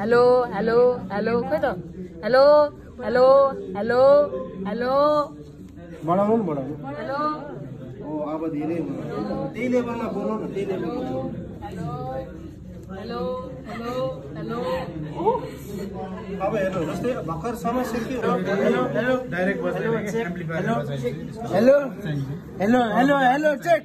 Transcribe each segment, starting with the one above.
hello hello hello खोइ त hello hello hello hello बढाउनु हेलो ओ अब धेरै त्यही लेभलमा बोलाउनु न त्यही लेभलमा हेलो हेलो हेलो हेलो अब हेर्नु जस्तै भर्खर समस्या के हो हेलो डाइरेक्ट बज्दैन hello hello hello hello check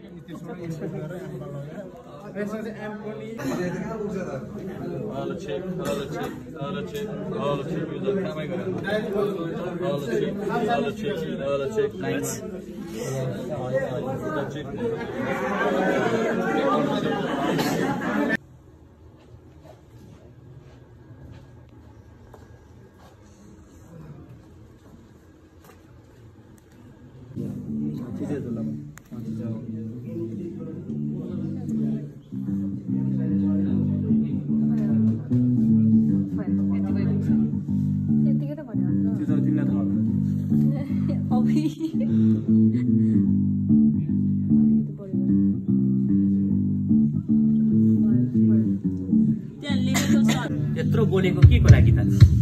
यत्रो बोलेको के को लागि त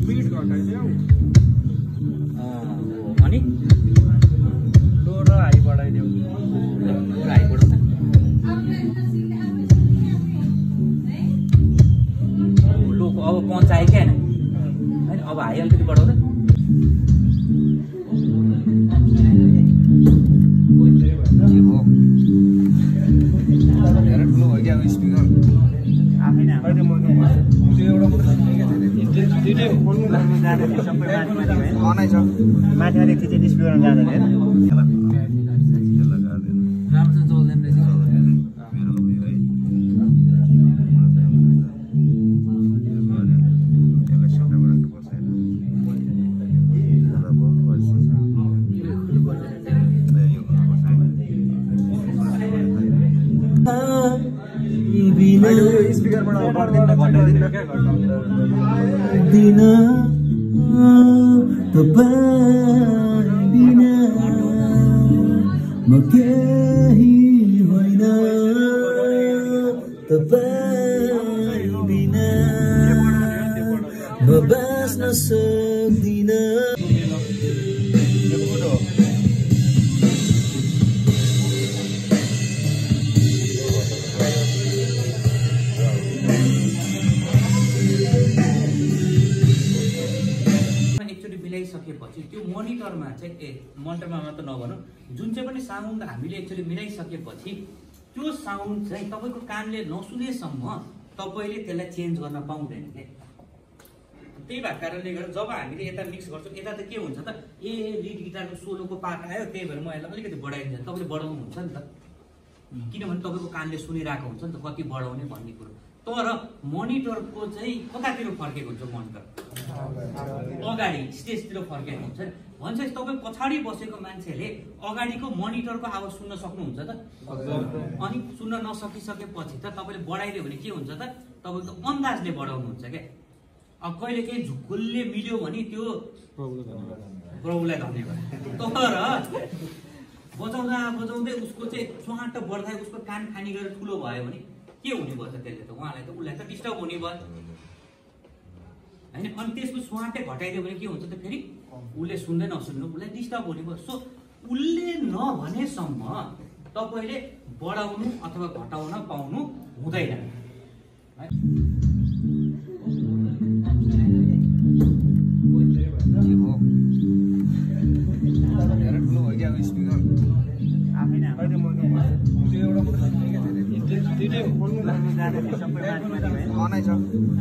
मिनिट घटाइदियौ अनि लो र हाई बढाइदेऊ हाई बढाउन लो अब पञ्चायो क्या हैन अब हाई अलिकति बढाउँदा माथि अलिक चाहिँ स्पिकर जाँदैन हैन स्पिकरबाट बढ्दिन दिन तपाईँ बिना म केही होइन तपाईँ बिना म बाँच्न सक्दिन मिलाइसकेपछि त्यो मोनिटरमा चाहिँ मोनिटरमा मात्र नभनौँ जुन चाहिँ पनि साउन्ड हामीले एक्चुअली मिलाइसकेपछि त्यो साउन्ड चाहिँ तपाईँको कानले नसुनेसम्म तपाईँले त्यसलाई चेन्ज गर्न पाउँदैन क्या त्यही भएको कारणले गर्दा जब हामीले यता मिक्स गर्छौँ यता त के हुन्छ त लिड गिटारको सोलोको पार्ट आयो त्यही भएर म यसलाई अलिकति बढाइदिन्छ तपाईँले बढाउनु हुन्छ नि त किनभने तपाईँको कानले सुनिरहेको हुन्छ नि त कति बढाउने भन्ने कुरो तर मोनिटरको चाहिँ कतातिर फर्केको हुन्छ मोनिटर अगाडि स्टेजतिर फर्केको हुन्छ भनेपछि तपाईँ पछाडि बसेको मान्छेले अगाडिको मोनिटरको आवाज सुन्न सक्नुहुन्छ त अनि सुन्न नसकिसकेपछि त तपाईँले बढाइदियो भने के हुन्छ त तपाईँको अन्दाजले बढाउनुहुन्छ क्या अब कहिले केही झुक्कुलले मिल्यो भने त्यो प्रभुलाई धन्यवाद तर बजाउँदा बजाउँदै उसको चाहिँ स्वाट बढ्दा उसको कान खानी गरेर ठुलो भयो भने के हुने भयो त त्यसले त उहाँलाई त उसलाई त डिस्टर्ब हुने भयो होइन अनि त्यसको स्वाटै घटाइदियो भने के हुन्छ त फेरि उसले सुन्दै नसुन्नु उसलाई डिस्टर्ब हुने भयो सो उसले नभनेसम्म तपाईँले बढाउनु अथवा घटाउन पाउनु हुँदैन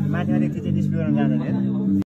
माथि अलिक चाहिँ स्पिकर जाँदैन